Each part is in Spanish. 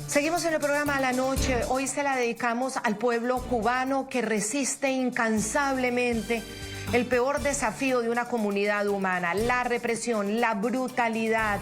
Seguimos en el programa a la noche. Hoy se la dedicamos al pueblo cubano que resiste incansablemente el peor desafío de una comunidad humana: la represión, la brutalidad,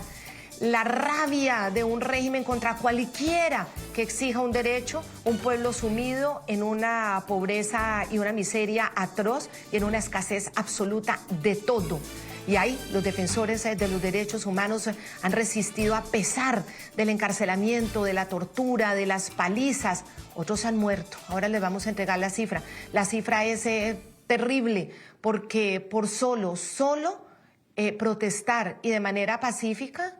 la rabia de un régimen contra cualquiera que exija un derecho, un pueblo sumido en una pobreza y una miseria atroz y en una escasez absoluta de todo. Y ahí los defensores de los derechos humanos han resistido a pesar del encarcelamiento, de la tortura, de las palizas. Otros han muerto. Ahora les vamos a entregar la cifra. La cifra es terrible porque por solo protestar y de manera pacífica,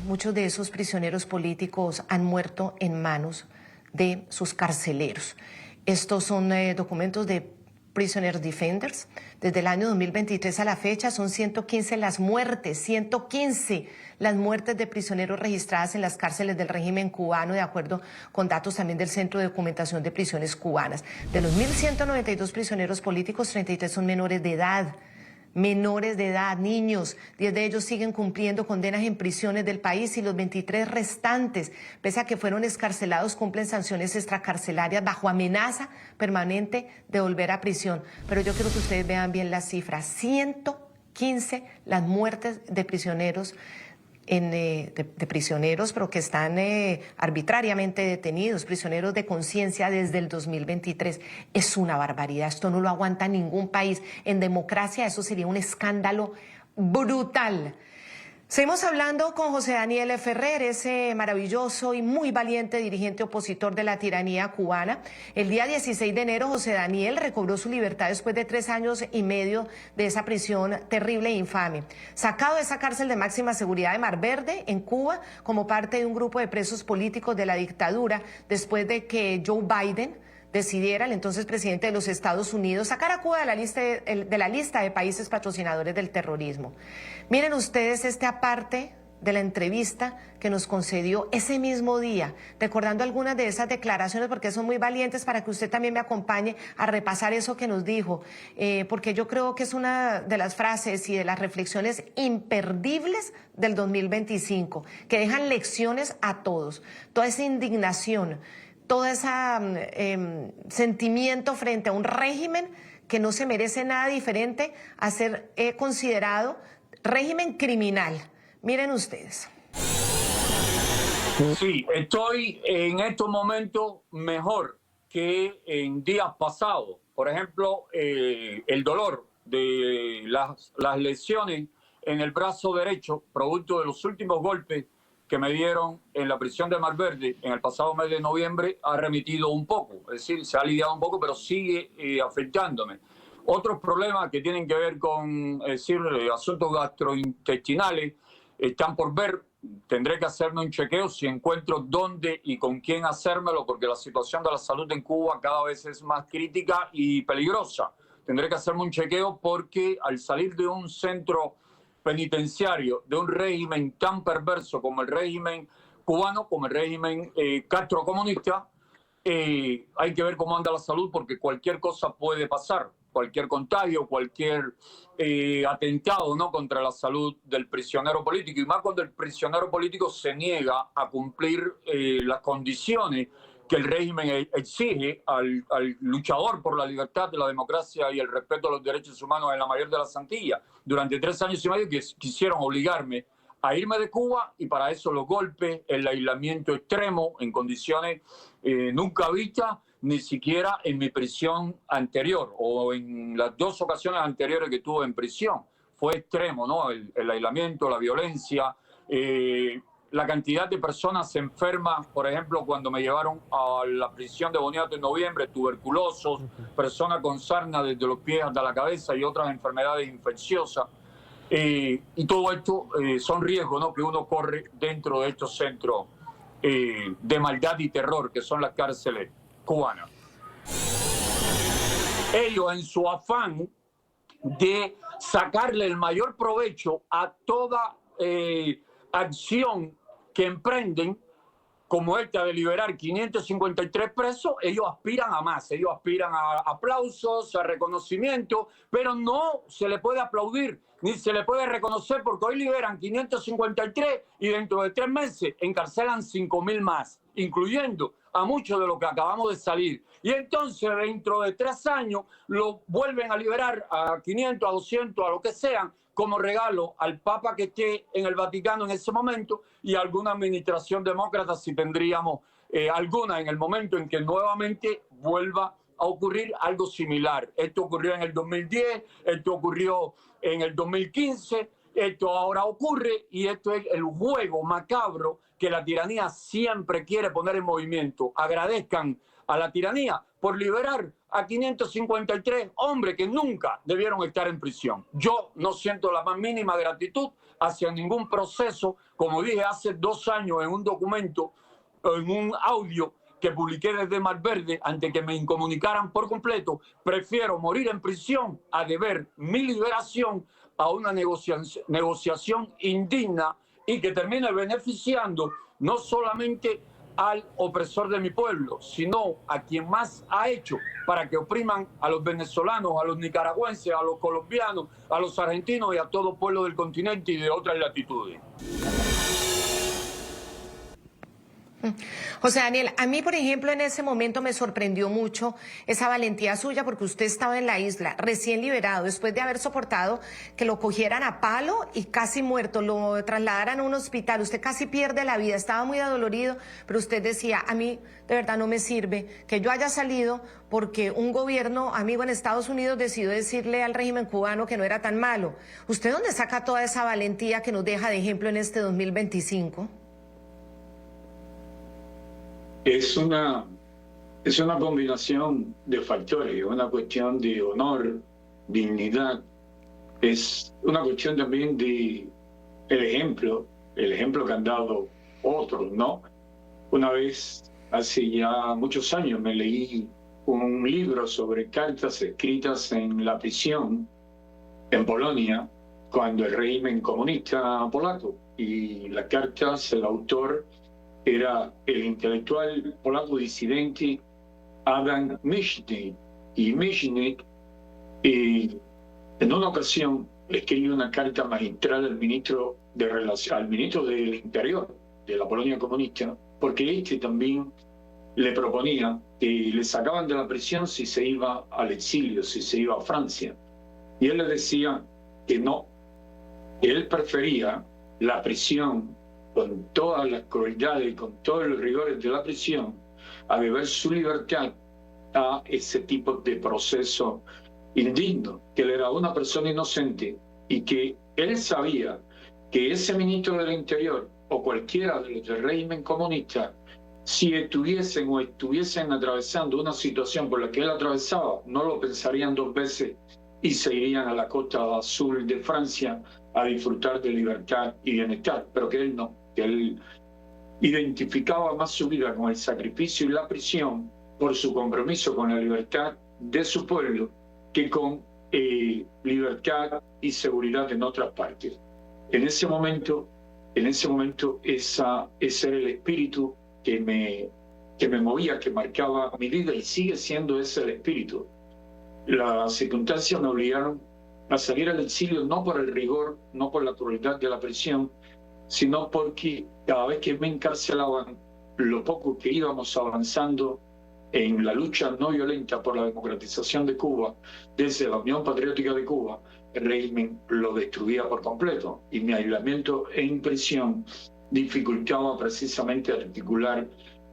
muchos de esos prisioneros políticos han muerto en manos de sus carceleros. Estos son documentos de Prisoner Defenders. Desde el año 2023 a la fecha son 115 las muertes, 115 las muertes de prisioneros registradas en las cárceles del régimen cubano, de acuerdo con datos también del Centro de Documentación de Prisiones Cubanas. De los 1.192 prisioneros políticos, 33 son menores de edad. Menores de edad, niños, 10 de ellos siguen cumpliendo condenas en prisiones del país y los 23 restantes, pese a que fueron excarcelados, cumplen sanciones extracarcelarias bajo amenaza permanente de volver a prisión. Pero yo quiero que ustedes vean bien las cifras: 115 las muertes de prisioneros, pero que están arbitrariamente detenidos, prisioneros de conciencia desde el 2023. Es una barbaridad, esto no lo aguanta ningún país. En democracia eso sería un escándalo brutal. Seguimos hablando con José Daniel Ferrer, ese maravilloso y muy valiente dirigente opositor de la tiranía cubana. El día 16 de enero, José Daniel recobró su libertad después de 3 años y medio de esa prisión terrible e infame. Sacado de esa cárcel de máxima seguridad de Mar Verde, en Cuba, como parte de un grupo de presos políticos de la dictadura, después de que Joe Biden decidiera, el entonces presidente de los Estados Unidos, sacar a Cuba de la lista de países patrocinadores del terrorismo. Miren ustedes este aparte de la entrevista que nos concedió ese mismo día, recordando algunas de esas declaraciones, porque son muy valientes, para que usted también me acompañe a repasar eso que nos dijo, porque yo creo que es una de las frases y de las reflexiones imperdibles del 2025, que dejan lecciones a todos. Toda esa indignación, todo ese sentimiento frente a un régimen que no se merece nada diferente a ser considerado régimen criminal. Miren ustedes. Sí, estoy en estos momentos mejor que en días pasados. Por ejemplo, el dolor de las lesiones en el brazo derecho, producto de los últimos golpes que me dieron en la prisión de Mar Verde en el pasado mes de noviembre, ha remitido un poco, es decir, se ha aliviado un poco, pero sigue afectándome. Otros problemas que tienen que ver con asuntos gastrointestinales están por ver. Tendré que hacerme un chequeo si encuentro dónde y con quién hacérmelo, porque la situación de la salud en Cuba cada vez es más crítica y peligrosa. Tendré que hacerme un chequeo porque al salir de un centro penitenciario de un régimen tan perverso como el régimen cubano, como el régimen castrocomunista, hay que ver cómo anda la salud, porque cualquier cosa puede pasar, cualquier contagio, cualquier atentado, ¿no?, contra la salud del prisionero político, y más cuando el prisionero político se niega a cumplir las condiciones que el régimen exige al luchador por la libertad, la democracia y el respeto a los derechos humanos en la mayor de las Antillas. Durante 3 años y medio quisieron obligarme a irme de Cuba, y para eso los golpes, el aislamiento extremo en condiciones nunca vistas, ni siquiera en mi prisión anterior o en las 2 ocasiones anteriores que tuve en prisión. Fue extremo, ¿no? El aislamiento, la violencia, la cantidad de personas enfermas, por ejemplo, cuando me llevaron a la prisión de Boniato en noviembre, tuberculosos, personas con sarna desde los pies hasta la cabeza y otras enfermedades infecciosas. Y todo esto son riesgos, ¿no?, que uno corre dentro de estos centros de maldad y terror que son las cárceles cubanas. Ellos, en su afán de sacarle el mayor provecho a toda acción que emprenden, como esta de liberar 553 presos, ellos aspiran a más, ellos aspiran a aplausos, a reconocimiento, pero no se le puede aplaudir ni se le puede reconocer porque hoy liberan 553 y dentro de 3 meses encarcelan 5.000 más, incluyendo a muchos de los que acabamos de salir. Y entonces dentro de 3 años lo vuelven a liberar a 500, a 200, a lo que sean, como regalo al Papa que esté en el Vaticano en ese momento y a alguna administración demócrata si tendríamos alguna en el momento en que nuevamente vuelva a ocurrir algo similar. Esto ocurrió en el 2010, esto ocurrió en el 2015, esto ahora ocurre y esto es el juego macabro que la tiranía siempre quiere poner en movimiento. Agradezcan a la tiranía por liberar a 553 hombres que nunca debieron estar en prisión. Yo no siento la más mínima gratitud hacia ningún proceso, como dije hace 2 años en un documento, en un audio que publiqué desde Mar Verde, antes que me incomunicaran por completo, prefiero morir en prisión a deber mi liberación a una negociación indigna y que termine beneficiando no solamente al opresor de mi pueblo, sino a quien más ha hecho para que opriman a los venezolanos, a los nicaragüenses, a los colombianos, a los argentinos y a todo pueblo del continente y de otras latitudes. José Daniel, a mí, por ejemplo, en ese momento me sorprendió mucho esa valentía suya porque usted estaba en la isla, recién liberado, después de haber soportado que lo cogieran a palo y casi muerto, lo trasladaran a un hospital, usted casi pierde la vida, estaba muy adolorido, pero usted decía, a mí de verdad no me sirve que yo haya salido porque un gobierno amigo en Estados Unidos decidió decirle al régimen cubano que no era tan malo. ¿Usted dónde saca toda esa valentía que nos deja de ejemplo en este 2025? Es una combinación de factores, una cuestión de honor, dignidad, es una cuestión también de el ejemplo que han dado otros, ¿no? Una vez, hace ya muchos años, me leí un libro sobre cartas escritas en la prisión en Polonia, cuando el régimen comunista polaco, y las cartas, el autor era el intelectual polaco disidente Adam Michnik. Y Michnik, en una ocasión, escribió una carta magistral al ministro del Interior de la Polonia comunista, porque este también le proponía que le sacaban de la prisión si se iba al exilio, si se iba a Francia. Y él le decía que no, que él prefería la prisión con todas las crueldades y con todos los rigores de la prisión, a deber su libertad a ese tipo de proceso indigno, que él era una persona inocente y que él sabía que ese ministro del Interior o cualquiera de los del régimen comunista, si estuviesen atravesando una situación por la que él atravesaba, no lo pensarían 2 veces y se irían a la costa azul de Francia a disfrutar de libertad y bienestar, pero que él no, que él identificaba más su vida con el sacrificio y la prisión por su compromiso con la libertad de su pueblo que con libertad y seguridad en otras partes. En ese momento ese era el espíritu que me movía, que marcaba mi vida y sigue siendo ese el espíritu. Las circunstancias me obligaron a salir al exilio no por el rigor, no por la crueldad de la prisión, sino porque cada vez que me encarcelaban, lo poco que íbamos avanzando en la lucha no violenta por la democratización de Cuba, desde la Unión Patriótica de Cuba, el régimen lo destruía por completo y mi aislamiento en prisión dificultaba precisamente articular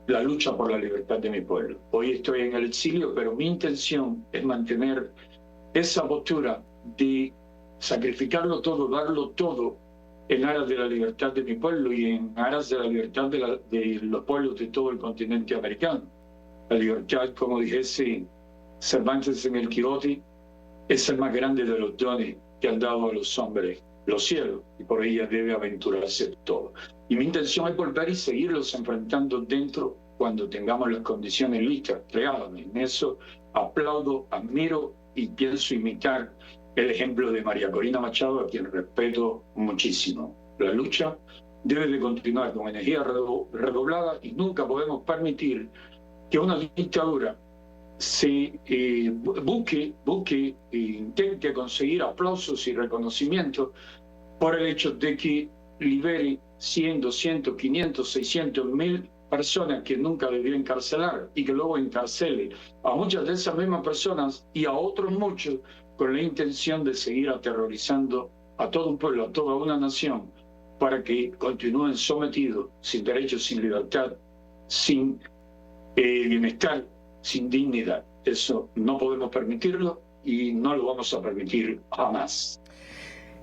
la lucha por la libertad de mi pueblo. Hoy estoy en el exilio, pero mi intención es mantener esa postura de sacrificarlo todo, darlo todo en aras de la libertad de mi pueblo y en aras de la libertad de los pueblos de todo el continente americano. La libertad, como dijese Cervantes en el Quijote, es el más grande de los dones que han dado a los hombres los cielos, y por ella debe aventurarse todo. Y mi intención es volver y seguirlos enfrentando dentro cuando tengamos las condiciones listas, creadas. En eso aplaudo, admiro y pienso imitar el ejemplo de María Corina Machado, a quien respeto muchísimo. La lucha debe de continuar con energía redoblada y nunca podemos permitir que una dictadura se intente conseguir aplausos y reconocimientos por el hecho de que libere 100, 200, 500, 600, 1000 personas que nunca debió encarcelar y que luego encarcele a muchas de esas mismas personas y a otros muchos con la intención de seguir aterrorizando a todo un pueblo, a toda una nación, para que continúen sometidos, sin derechos, sin libertad, sin bienestar, sin dignidad. Eso no podemos permitirlo y no lo vamos a permitir jamás.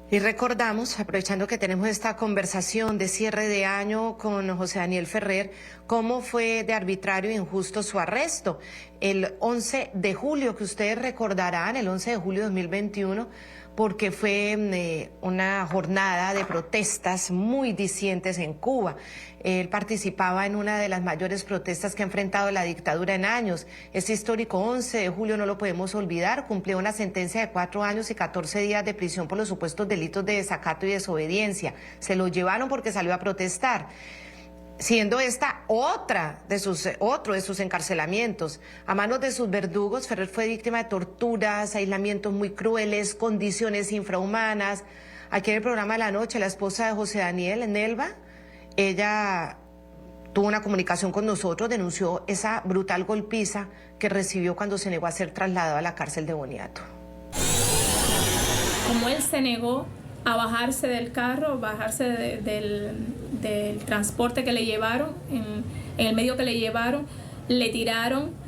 Y recordamos, aprovechando que tenemos esta conversación de cierre de año con José Daniel Ferrer, cómo fue de arbitrario e injusto su arresto. El 11 de julio, que ustedes recordarán, el 11 de julio de 2021, porque fue una jornada de protestas muy discientes en Cuba. Él participaba en una de las mayores protestas que ha enfrentado la dictadura en años. Este histórico 11 de julio no lo podemos olvidar, cumplió una sentencia de 4 años y 14 días de prisión por los supuestos delitos de desacato y desobediencia. Se lo llevaron porque salió a protestar, siendo esta otro de sus encarcelamientos. A manos de sus verdugos, Ferrer fue víctima de torturas, aislamientos muy crueles, condiciones infrahumanas. Aquí en el programa de la noche, la esposa de José Daniel, Nelva, ella tuvo una comunicación con nosotros, denunció esa brutal golpiza que recibió cuando se negó a ser trasladado a la cárcel de Boniato. Como él se negó a bajarse del carro, bajarse del transporte que le llevaron, en el medio que le llevaron, le tiraron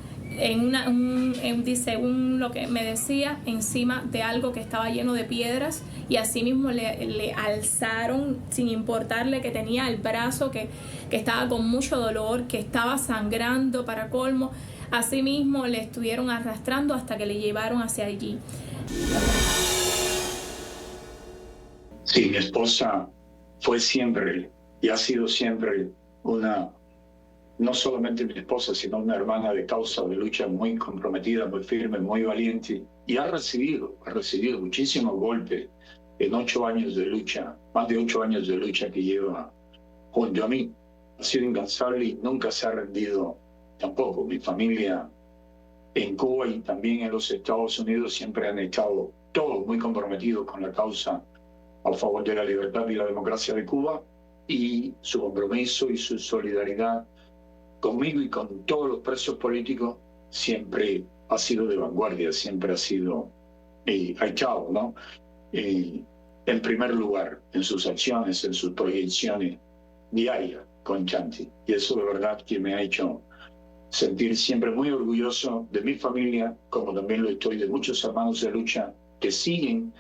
según lo que me decía, encima de algo que estaba lleno de piedras, y así mismo le alzaron sin importarle que tenía el brazo que estaba con mucho dolor, que estaba sangrando para colmo. Así mismo le estuvieron arrastrando hasta que le llevaron hacia allí. Sí, mi esposa fue siempre y ha sido siempre no solamente mi esposa, sino una hermana de causa, de lucha muy comprometida, muy firme, muy valiente, y ha recibido muchísimos golpes en 8 años de lucha, más de 8 años de lucha que lleva junto a mí. Ha sido incansable y nunca se ha rendido tampoco. Mi familia en Cuba y también en los Estados Unidos siempre han estado todos muy comprometidos con la causa a favor de la libertad y la democracia de Cuba, y su compromiso y su solidaridad conmigo y con todos los presos políticos siempre ha sido de vanguardia, siempre ha sido echado, ¿no? En primer lugar, en sus acciones, en sus proyecciones diarias, constantes. Y eso de verdad que me ha hecho sentir siempre muy orgulloso de mi familia, como también lo estoy de muchos hermanos de lucha que siguen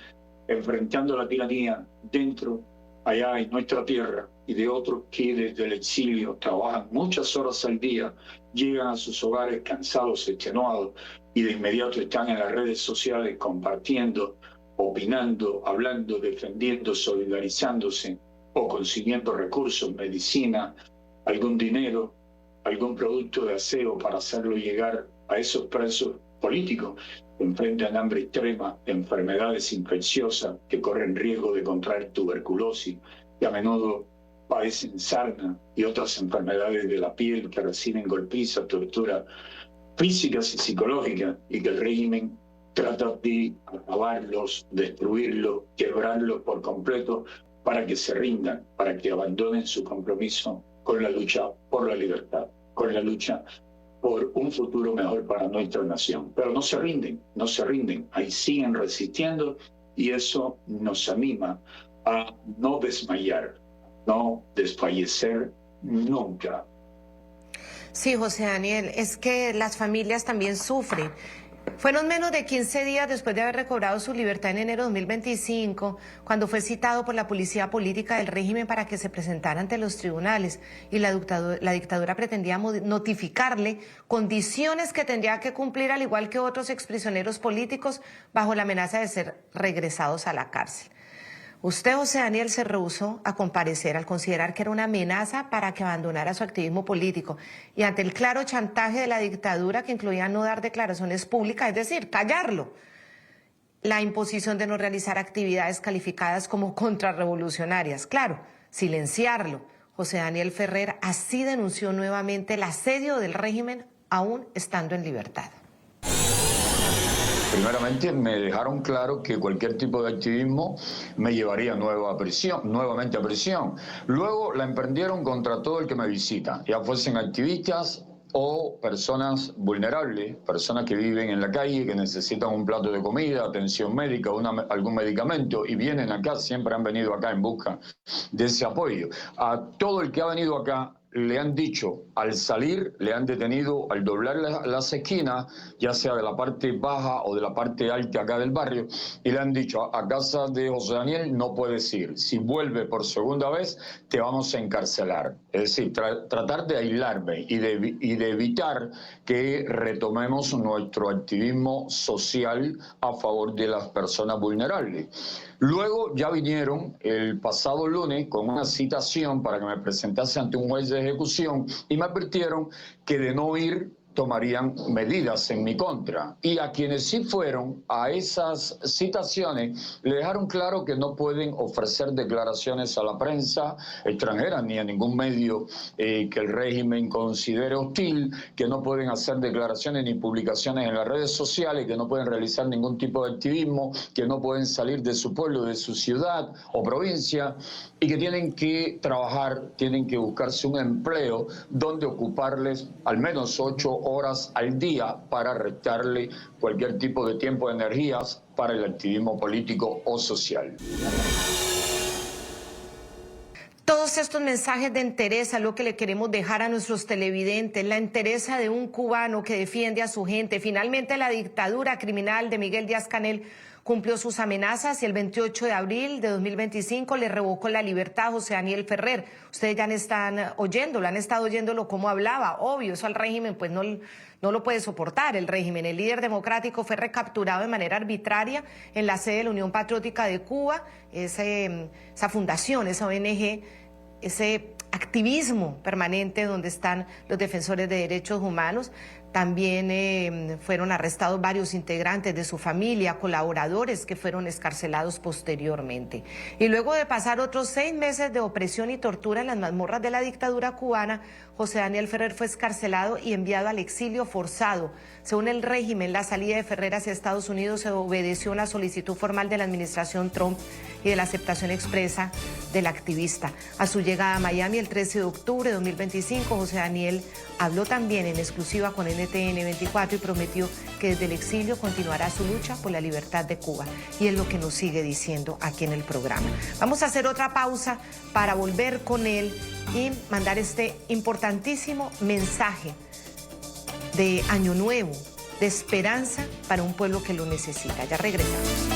enfrentando la tiranía dentro, allá en nuestra tierra, y de otros que desde el exilio trabajan muchas horas al día, llegan a sus hogares cansados, extenuados, y de inmediato están en las redes sociales compartiendo, opinando, hablando, defendiendo, solidarizándose o consiguiendo recursos, medicina, algún dinero, algún producto de aseo para hacerlo llegar a esos presos políticos que enfrentan hambre extrema, enfermedades infecciosas, que corren riesgo de contraer tuberculosis, que a menudo padecen sarna y otras enfermedades de la piel, que reciben golpizas, torturas físicas y psicológicas, y que el régimen trata de acabarlos, destruirlos, quebrarlos por completo para que se rindan, para que abandonen su compromiso con la lucha por la libertad, con la lucha por un futuro mejor para nuestra nación. Pero no se rinden, ahí siguen resistiendo, y eso nos anima a no desmayar, no desfallecer nunca. Sí, José Daniel, es que las familias también sufren. Fueron menos de 15 días después de haber recobrado su libertad en enero de 2025, cuando fue citado por la policía política del régimen para que se presentara ante los tribunales, y la dictadura pretendía notificarle condiciones que tendría que cumplir, al igual que otros exprisioneros políticos, bajo la amenaza de ser regresados a la cárcel. Usted, José Daniel, se rehusó a comparecer al considerar que era una amenaza para que abandonara su activismo político, y ante el claro chantaje de la dictadura, que incluía no dar declaraciones públicas, es decir, callarlo, la imposición de no realizar actividades calificadas como contrarrevolucionarias. Claro, silenciarlo. José Daniel Ferrer así denunció nuevamente el asedio del régimen aún estando en libertad. Primeramente me dejaron claro que cualquier tipo de activismo me llevaría nuevamente a prisión. Luego la emprendieron contra todo el que me visita, ya fuesen activistas o personas vulnerables, personas que viven en la calle, que necesitan un plato de comida, atención médica, algún medicamento, y vienen acá, siempre han venido acá en busca de ese apoyo. A todo el que ha venido acá le han dicho, al salir, le han detenido al doblar las esquinas, ya sea de la parte baja o de la parte alta acá del barrio, y le han dicho, a casa de José Daniel no puedes ir, si vuelve por segunda vez te vamos a encarcelar. Es decir, tratar de aislarme y de evitar que retomemos nuestro activismo social a favor de las personas vulnerables. Luego ya vinieron el pasado lunes con una citación para que me presentase ante un juez de ejecución y me advirtieron que de no ir tomarían medidas en mi contra. Y a quienes sí fueron a esas citaciones le dejaron claro que no pueden ofrecer declaraciones a la prensa extranjera ni a ningún medio que el régimen considere hostil, que no pueden hacer declaraciones ni publicaciones en las redes sociales, que no pueden realizar ningún tipo de activismo, que no pueden salir de su pueblo, de su ciudad o provincia, y que tienen que trabajar, tienen que buscarse un empleo donde ocuparles al menos 8 horas al día para restarle cualquier tipo de tiempo de energías para el activismo político o social. Todos estos mensajes de entereza, lo que le queremos dejar a nuestros televidentes, la entereza de un cubano que defiende a su gente. Finalmente la dictadura criminal de Miguel Díaz-Canel cumplió sus amenazas y el 28 de abril de 2025 le revocó la libertad a José Daniel Ferrer. Ustedes ya han estado oyéndolo cómo hablaba. Obvio, eso al régimen pues no lo puede soportar el régimen. El líder democrático fue recapturado de manera arbitraria en la sede de la Unión Patriótica de Cuba, esa fundación, esa ONG, ese activismo permanente donde están los defensores de derechos humanos. También fueron arrestados varios integrantes de su familia, colaboradores que fueron excarcelados posteriormente. Y luego de pasar otros 6 meses de opresión y tortura en las mazmorras de la dictadura cubana, José Daniel Ferrer fue excarcelado y enviado al exilio forzado. Según el régimen, la salida de Ferrer hacia Estados Unidos se obedeció a una solicitud formal de la administración Trump y de la aceptación expresa del activista. A su llegada a Miami el 13 de octubre de 2025, José Daniel habló también en exclusiva con NTN 24 y prometió que desde el exilio continuará su lucha por la libertad de Cuba. Y es lo que nos sigue diciendo aquí en el programa. Vamos a hacer otra pausa para volver con él y mandar este importantísimo mensaje de Año Nuevo, de esperanza para un pueblo que lo necesita. Ya regresamos.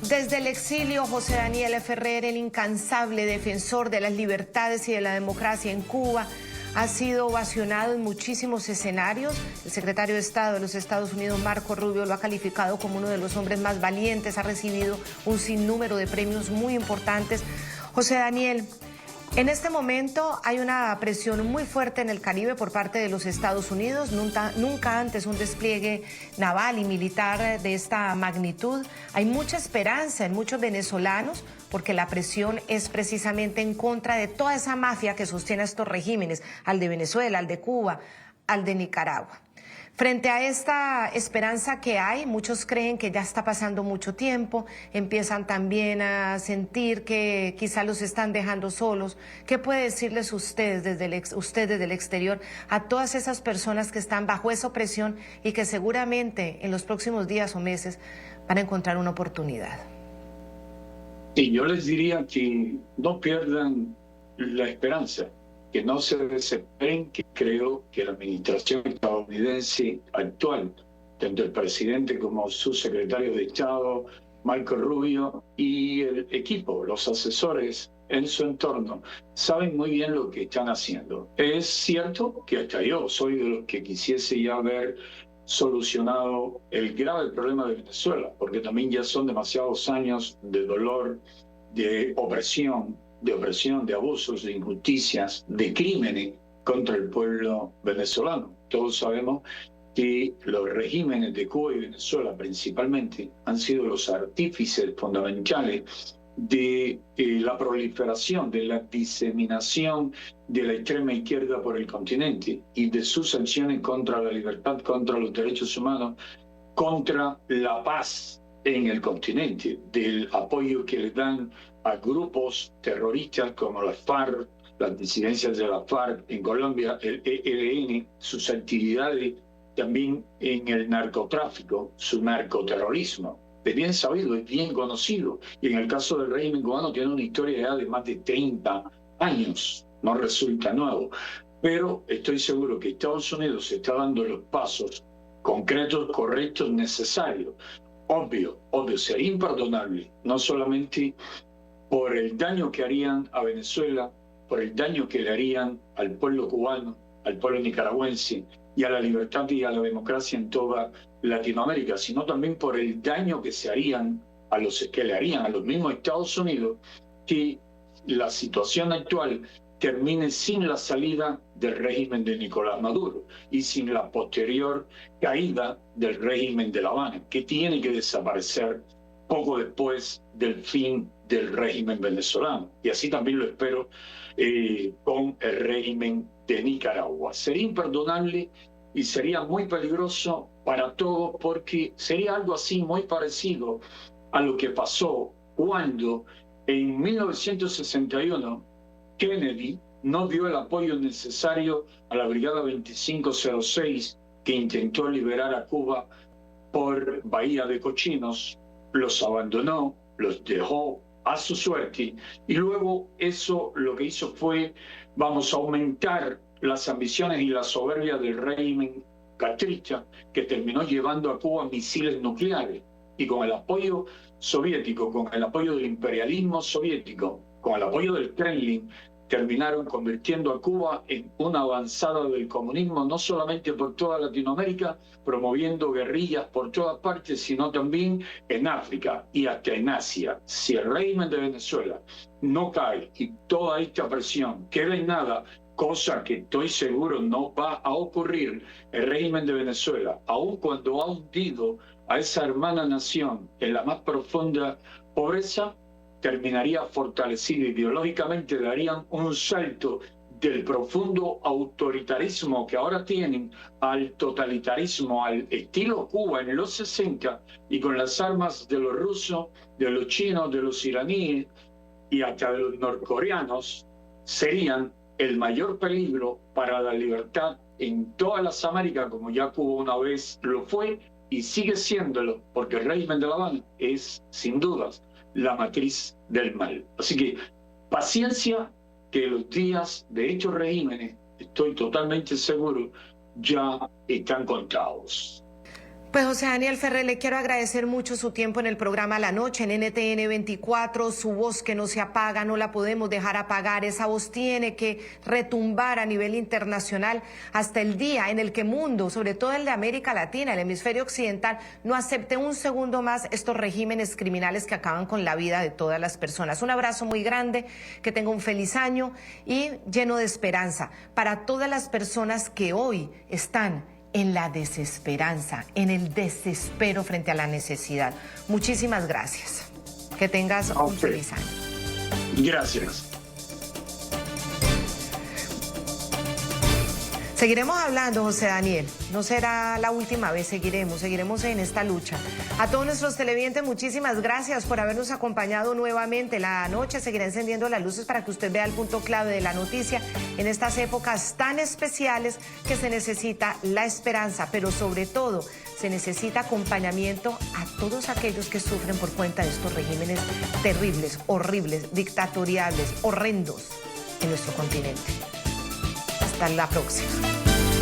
Desde el exilio, José Daniel Ferrer, el incansable defensor de las libertades y de la democracia en Cuba, ha sido ovacionado en muchísimos escenarios. El secretario de Estado de los Estados Unidos, Marco Rubio, lo ha calificado como uno de los hombres más valientes, ha recibido un sinnúmero de premios muy importantes. José Daniel, en este momento hay una presión muy fuerte en el Caribe por parte de los Estados Unidos. Nunca antes un despliegue naval y militar de esta magnitud. Hay mucha esperanza en muchos venezolanos porque la presión es precisamente en contra de toda esa mafia que sostiene a estos regímenes, al de Venezuela, al de Cuba, al de Nicaragua. Frente a esta esperanza que hay, muchos creen que ya está pasando mucho tiempo, empiezan también a sentir que quizá los están dejando solos. ¿Qué puede decirles ustedes desde el exterior a todas esas personas que están bajo esa opresión y que seguramente en los próximos días o meses van a encontrar una oportunidad? Sí, yo les diría que no pierdan la esperanza, que no se desesperen, que creo que la administración estadounidense actual, tanto el presidente como su secretario de Estado, Marco Rubio, y el equipo, los asesores en su entorno, saben muy bien lo que están haciendo. Es cierto que hasta yo soy de los que quisiese ya ver solucionado el grave problema de Venezuela, porque también ya son demasiados años de dolor, de opresión, de abusos, de injusticias, de crímenes contra el pueblo venezolano. Todos sabemos que los regímenes de Cuba y Venezuela principalmente han sido los artífices fundamentales de la proliferación, de la diseminación de la extrema izquierda por el continente y de sus acciones contra la libertad, contra los derechos humanos, contra la paz en el continente, del apoyo que le dan a grupos terroristas como las FARC, las disidencias de la FARC en Colombia, el ELN, sus actividades también en el narcotráfico, su narcoterrorismo. Es bien sabido, es bien conocido. Y en el caso del régimen cubano tiene una historia ya de más de 30 años. No resulta nuevo. Pero estoy seguro que Estados Unidos está dando los pasos concretos, correctos, necesarios. Obvio, sería imperdonable, no solamente por el daño que harían a Venezuela, por el daño que le harían al pueblo cubano, al pueblo nicaragüense y a la libertad y a la democracia en toda Latinoamérica, sino también por el daño que se harían que le harían a los mismos Estados Unidos, que la situación actual termine sin la salida del régimen de Nicolás Maduro y sin la posterior caída del régimen de La Habana, que tiene que desaparecer poco después del fin del régimen venezolano. Y así también lo espero con el régimen de Nicaragua. Sería imperdonable y sería muy peligroso para todos, porque sería algo así muy parecido a lo que pasó cuando en 1961 Kennedy no dio el apoyo necesario a la Brigada 2506 que intentó liberar a Cuba por Bahía de Cochinos, los abandonó, los dejó a su suerte y luego eso lo que hizo fue, vamos a aumentar las ambiciones y la soberbia del régimen castrista, que terminó llevando a Cuba misiles nucleares y con el apoyo soviético, con el apoyo del imperialismo soviético, con el apoyo del Kremlin, terminaron convirtiendo a Cuba en una avanzada del comunismo, no solamente por toda Latinoamérica, promoviendo guerrillas por todas partes, sino también en África y hasta en Asia. Si el régimen de Venezuela no cae y toda esta presión queda en nada, cosa que estoy seguro no va a ocurrir, el régimen de Venezuela, aun cuando ha hundido a esa hermana nación en la más profunda pobreza, terminaría fortalecido ideológicamente, darían un salto del profundo autoritarismo que ahora tienen al totalitarismo, al estilo Cuba en los 60, y con las armas de los rusos, de los chinos, de los iraníes y hasta de los norcoreanos, serían el mayor peligro para la libertad en todas las Américas, como ya Cuba una vez lo fue y sigue siéndolo, porque el régimen de La Habana es, sin dudas, la matriz del mal. Así que paciencia, que los días de estos regímenes, estoy totalmente seguro, ya están contados. Pues José Daniel Ferrer, le quiero agradecer mucho su tiempo en el programa La Noche, en NTN 24, su voz que no se apaga, no la podemos dejar apagar, esa voz tiene que retumbar a nivel internacional hasta el día en el que el mundo, sobre todo el de América Latina, el hemisferio occidental, no acepte un segundo más estos regímenes criminales que acaban con la vida de todas las personas. Un abrazo muy grande, que tenga un feliz año y lleno de esperanza para todas las personas que hoy están en la desesperanza, en el desespero frente a la necesidad. Muchísimas gracias. Que tengas un feliz año. Gracias. Seguiremos hablando, José Daniel. No será la última vez, seguiremos en esta lucha. A todos nuestros televidentes, muchísimas gracias por habernos acompañado nuevamente. La noche seguirá encendiendo las luces para que usted vea el punto clave de la noticia en estas épocas tan especiales que se necesita la esperanza, pero sobre todo se necesita acompañamiento a todos aquellos que sufren por cuenta de estos regímenes terribles, horribles, dictatoriales, horrendos en nuestro continente. Hasta la próxima.